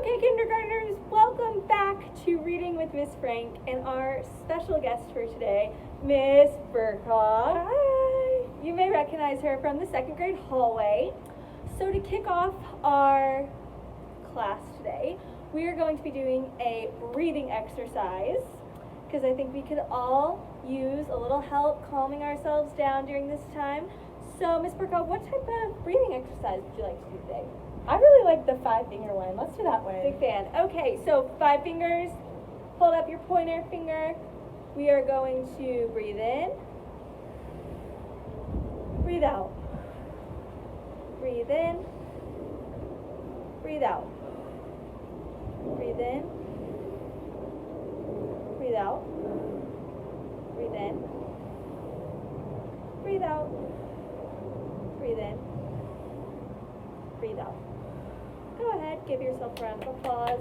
Okay, kindergartners, welcome back to Reading with Miss Frank and our special guest for today, Miss Burcaw. Hi! You may recognize her from the second grade hallway. So to kick off our class today, we are going to be doing a breathing exercise because I think we could all use a little help calming ourselves down during this time. So Miss Burcaw, what type of breathing exercise would you like to do today? I really like the 5-finger one. Let's do that one. Big fan. Okay, so 5 fingers. Hold up your pointer finger. We are going to breathe in. Breathe out. Breathe in. Breathe out. Breathe in. Breathe out. Breathe in. Breathe out. Breathe in. Breathe out. Go ahead, give yourself a round of applause.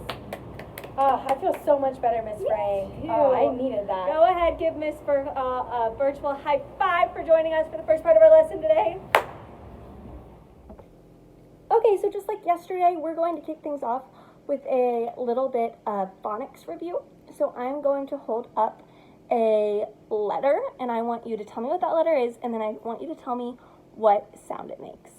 Oh, I feel so much better, Miss Frank. Oh, I needed that. Go ahead, give Miss a virtual high five for joining us for the first part of our lesson today. Okay, so just like yesterday, we're going to kick things off with a little bit of phonics review. So I'm going to hold up a letter, and I want you to tell me what that letter is, and then I want you to tell me what sound it makes.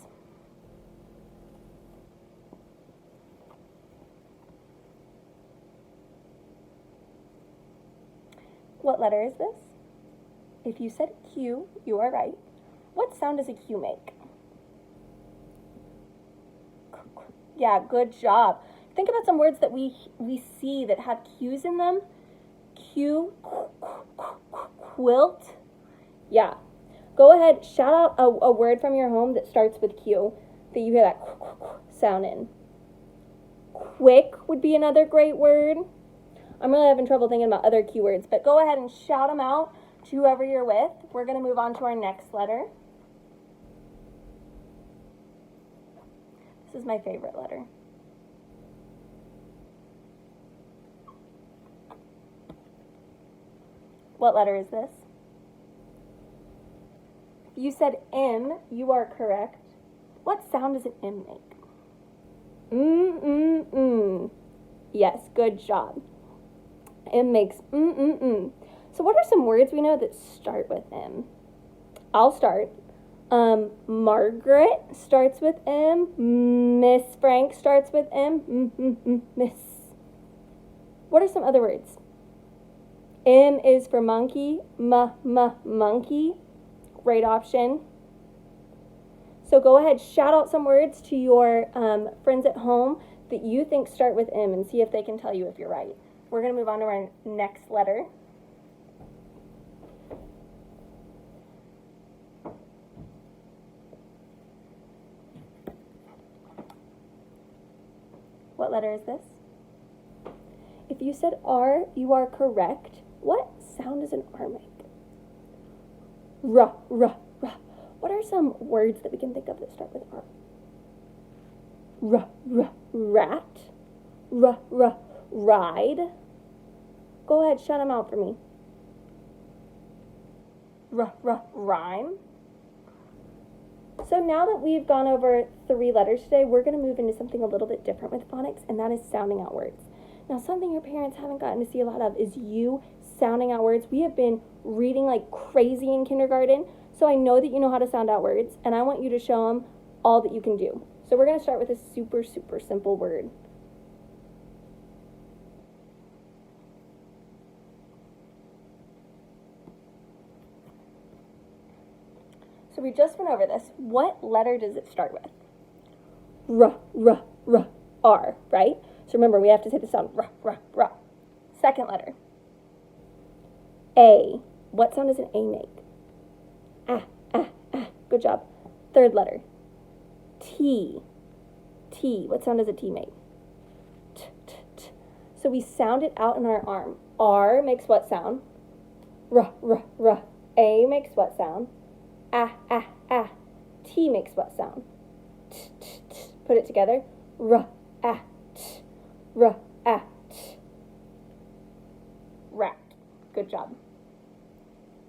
What letter is this? If you said Q, you are right. What sound does a Q make? Yeah, good job. Think about some words that we see that have Q's in them. Q, quilt. Yeah. Go ahead, shout out a word from your home that starts with Q that you hear that sound in. Quick would be another great word. I'm really having trouble thinking about other keywords, but go ahead and shout them out to whoever you're with. We're going to move on to our next letter. This is my favorite letter. What letter is this? You said M. You are correct. What sound does an M make? Yes, good job. M makes So what are some words we know that start with M? I'll start. Margaret starts with M. Miss Frank starts with M. Miss. What are some other words? M is for monkey. Monkey. Great option. So go ahead, shout out some words to your friends at home that you think start with M and see if they can tell you if you're right. We're going to move on to our next letter. What letter is this? If you said R, you are correct. What sound does an R make? R. What are some words that we can think of that start with R? Rat. Ride. Go ahead, shout them out for me. Rhyme. So now that we've gone over 3 letters today, we're going to move into something a little bit different with phonics, and that is sounding out words. Now, something your parents haven't gotten to see a lot of is you sounding out words. We have been reading like crazy in kindergarten, so I know that you know how to sound out words, and I want you to show them all that you can do. So we're going to start with a super simple word. So we just went over this. What letter does it start with? R, right? So remember, we have to say the sound r. Second letter. A. What sound does an A make? Ah. Good job. Third letter. T. What sound does a T make? T. So we sound it out in our arm. R makes what sound? R. A makes what sound? Ah. T makes what sound? T. Put it together. R. T. Rat. Good job.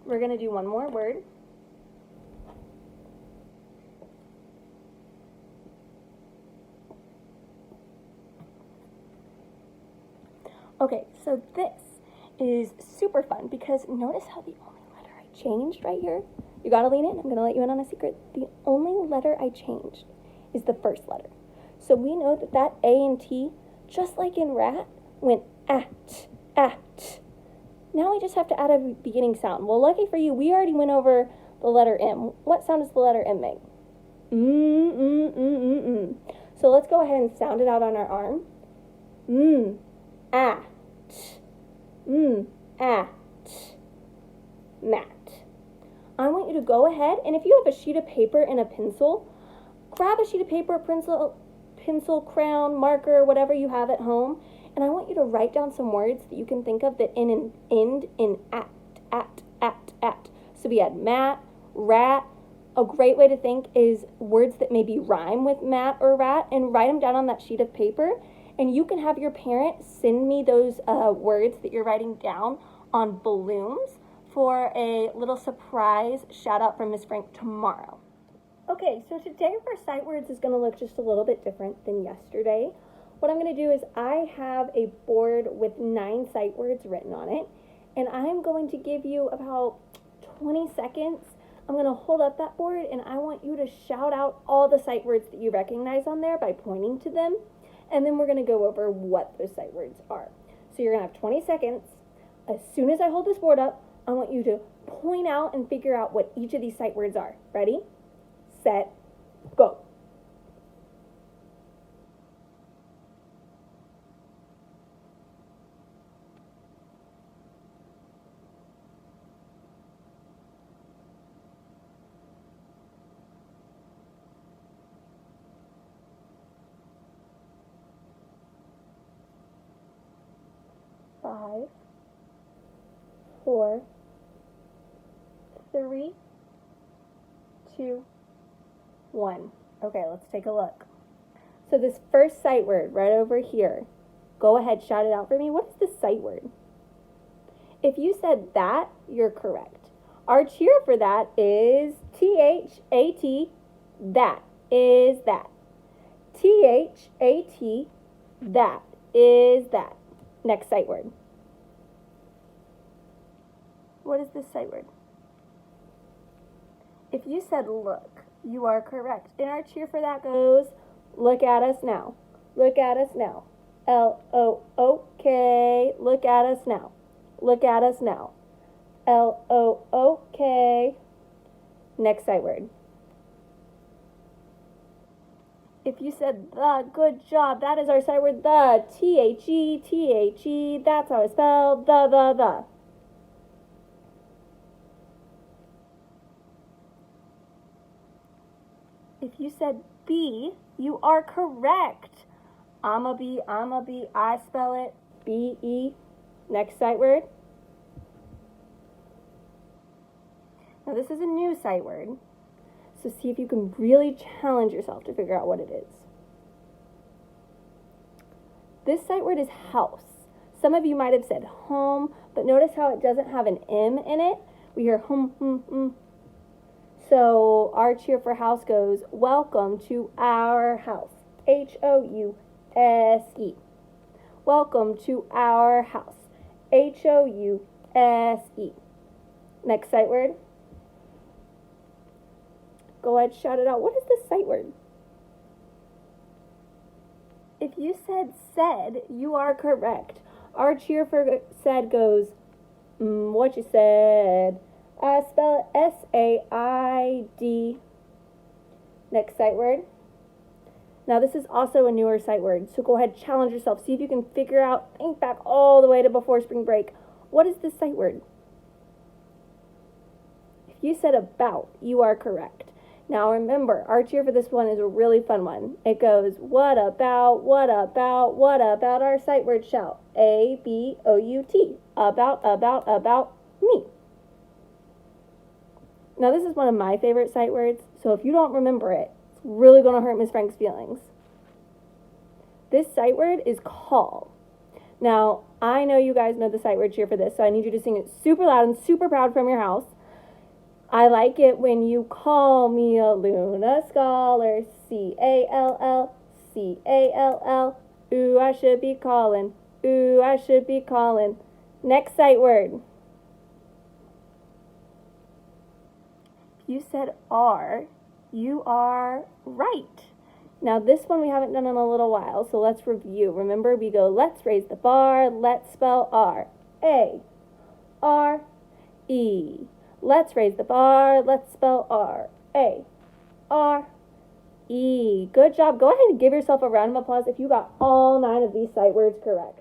We're going to do one more word. Okay, so this is super fun because notice how the only letter I changed right here, you gotta lean in, I'm gonna let you in on a secret. The only letter I changed is the first letter. So we know that that A and T, just like in rat, went at. Now we just have to add a beginning sound. Well, lucky for you, we already went over the letter M. What sound does the letter M make? So let's go ahead and sound it out on our arm. At. Mat. I want you to go ahead, and if you have a sheet of paper and a pencil, grab a sheet of paper, pencil, crayon, marker, whatever you have at home, and I want you to write down some words that you can think of that end in at. So we had mat, rat. A great way to think is words that maybe rhyme with mat or rat, and write them down on that sheet of paper. And you can have your parent send me those words that you're writing down on balloons for a little surprise shout out from Miss Frank tomorrow. Okay, so today our sight words is going to look just a little bit different than yesterday. What I'm going to do is I have a board with 9 sight words written on it, and I'm going to give you about 20 seconds. I'm going to hold up that board, and I want you to shout out all the sight words that you recognize on there by pointing to them, and then we're going to go over what those sight words are. So you're going to have 20 seconds. As soon as I hold this board up, I want you to point out and figure out what each of these sight words are. Ready, set, go. Five, 4, 3, 2, 1. Okay, let's take a look. So this first sight word right over here, go ahead, shout it out for me. What is the sight word? If you said that, you're correct. Our cheer for that is T-H-A-T, that is that. T-H-A-T, that is that. Next sight word. What is this sight word? If you said look, you are correct. And our cheer for that goes, look at us now. Look at us now. L-O-O-K. Look at us now. Look at us now. L-O-O-K. Next sight word. If you said the, good job. That is our sight word, the. T-H-E, T-H-E. That's how I spell the. If you said B, you are correct. I'ma be, I spell it B-E. Next sight word. Now this is a new sight word, so see if you can really challenge yourself to figure out what it is. This sight word is house. Some of you might have said home, but notice how it doesn't have an M in it. We hear hum. So our cheer for house goes, welcome to our house. H-O-U-S-E. Welcome to our house. H-O-U-S-E. Next sight word. Go ahead, shout it out. What is this sight word? If you said, you are correct. Our cheer for said goes, what you said. I spell it S-A-I-D. Next sight word. Now this is also a newer sight word, so go ahead, challenge yourself. See if you can figure out, think back all the way to before spring break. What is this sight word? If you said about, you are correct. Now remember, our cheer for this one is a really fun one. It goes, what about our sight word shout? A-B-O-U-T. About me. Now this is one of my favorite sight words, so if you don't remember it, it's really going to hurt Miss Frank's feelings. This sight word is call. Now, I know you guys know the sight word cheer for this, so I need you to sing it super loud and super proud from your house. I like it when you call me a Luna Scholar, C-A-L-L, C-A-L-L. Ooh, I should be calling Ooh, I should be calling. Next sight word. You said R. You are right. Now this one we haven't done in a little while, so let's review. Remember, we go, let's raise the bar, let's spell R. A, R, E. Let's raise the bar, let's spell R. A, R, E. Good job. Go ahead and give yourself a round of applause if you got all 9 of these sight words correct.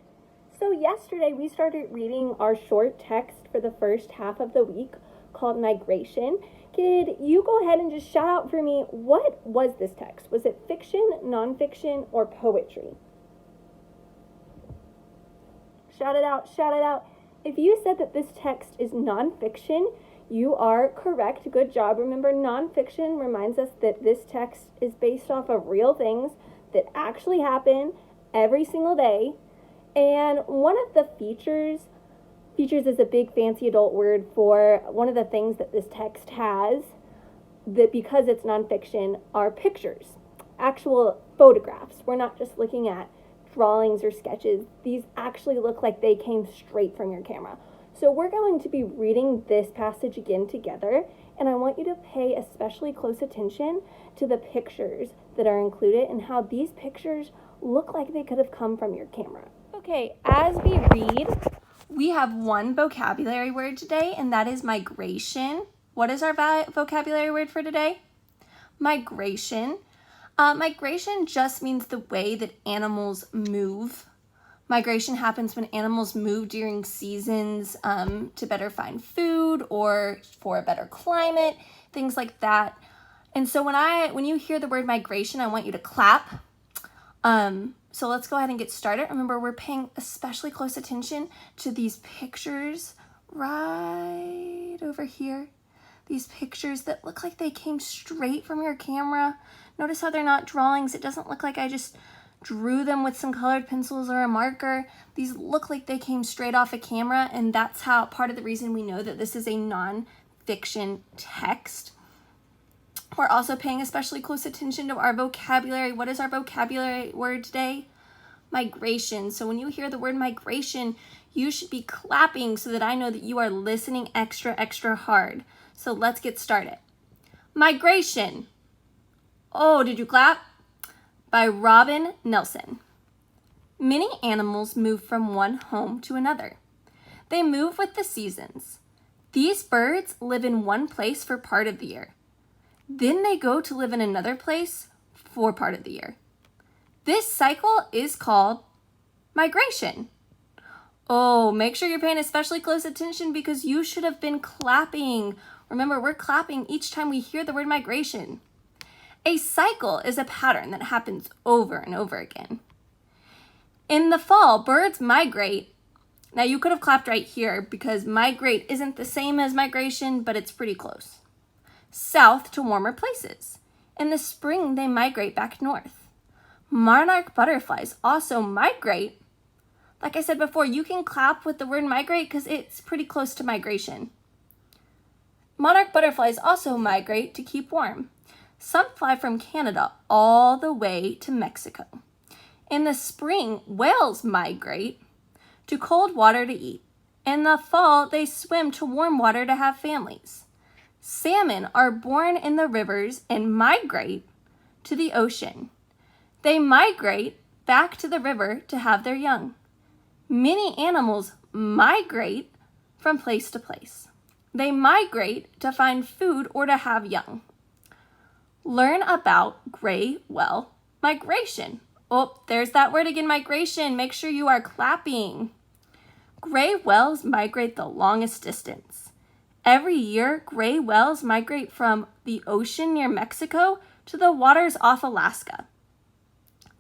So yesterday we started reading our short text for the first half of the week called Migration. Could you go ahead and just shout out for me, what was this text? Was it fiction, nonfiction, or poetry? Shout it out, shout it out. If you said that this text is nonfiction, you are correct. Good job. Remember, nonfiction reminds us that this text is based off of real things that actually happen every single day. And one of the features is a big fancy adult word for one of the things that this text has, that because it's nonfiction, are pictures, actual photographs. We're not just looking at drawings or sketches. These actually look like they came straight from your camera. So we're going to be reading this passage again together, and I want you to pay especially close attention to the pictures that are included and how these pictures look like they could have come from your camera. Okay, as we read, we have one vocabulary word today, and that is migration. What is our vocabulary word for today? Migration. Migration just means the way that animals move. Migration happens when animals move during seasons to better find food or for a better climate, things like that. And so when you hear the word migration, I want you to clap. So let's go ahead and get started. Remember, we're paying especially close attention to these pictures right over here. These pictures that look like they came straight from your camera. Notice how they're not drawings. It doesn't look like I just drew them with some colored pencils or a marker. These look like they came straight off a camera, and that's how part of the reason we know that this is a non-fiction text. We're also paying especially close attention to our vocabulary. What is our vocabulary word today? Migration. So when you hear the word migration, you should be clapping so that I know that you are listening extra, extra hard. So let's get started. Migration. Oh, did you clap? By Robin Nelson. Many animals move from one home to another. They move with the seasons. These birds live in one place for part of the year. Then they go to live in another place for part of the year. This cycle is called migration. Oh, make sure you're paying especially close attention because you should have been clapping. Remember, we're clapping each time we hear the word migration. A cycle is a pattern that happens over and over again. In the fall, birds migrate. Now, you could have clapped right here because migrate isn't the same as migration, but it's pretty close. South to warmer places. In the spring, they migrate back north. Monarch butterflies also migrate. Like I said before, you can clap with the word migrate because it's pretty close to migration. Monarch butterflies also migrate to keep warm. Some fly from Canada all the way to Mexico. In the spring, whales migrate to cold water to eat. In the fall, they swim to warm water to have families. Salmon are born in the rivers and migrate to the ocean. They migrate back to the river to have their young. Many animals migrate from place to place. They migrate to find food or to have young. Learn about gray whale migration. Oh, there's that word again, migration. Make sure you are clapping. Gray whales migrate the longest distance. Every year, gray whales migrate from the ocean near Mexico to the waters off Alaska.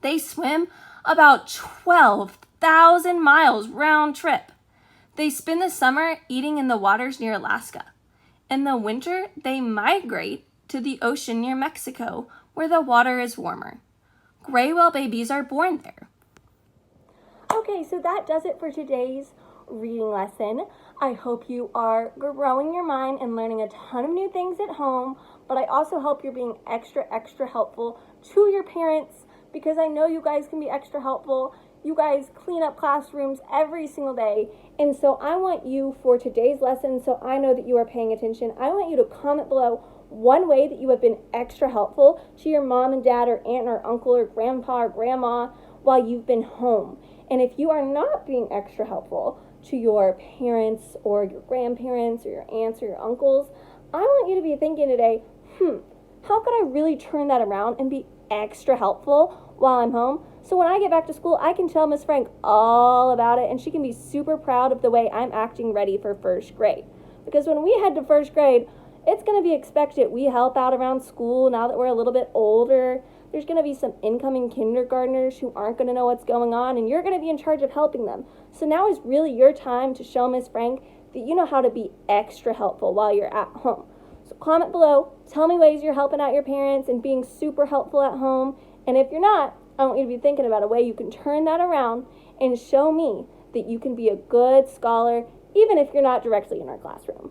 They swim about 12,000 miles round trip. They spend the summer eating in the waters near Alaska. In the winter, they migrate to the ocean near Mexico, where the water is warmer. Gray whale babies are born there. Okay, so that does it for today's reading lesson. I hope you are growing your mind and learning a ton of new things at home, but I also hope you're being extra helpful to your parents because I know you guys can be extra helpful You guys clean up classrooms every single day. And so I want you, for today's lesson, so I know that you are paying attention, I want you to comment below one way that you have been extra helpful to your mom and dad or aunt or uncle or grandpa or grandma while you've been home. And if you are not being extra helpful to your parents or your grandparents or your aunts or your uncles, I want you to be thinking today, how could I really turn that around and be extra helpful while I'm home? So when I get back to school, I can tell Miss Frank all about it, and she can be super proud of the way I'm acting ready for first grade. Because when we head to first grade, it's going to be expected we help out around school now that we're a little bit older. There's going to be some incoming kindergartners who aren't going to know what's going on, and you're going to be in charge of helping them. So now is really your time to show Miss Frank that you know how to be extra helpful while you're at home. So comment below, tell me ways you're helping out your parents and being super helpful at home. And if you're not, I want you to be thinking about a way you can turn that around and show me that you can be a good scholar, even if you're not directly in our classroom.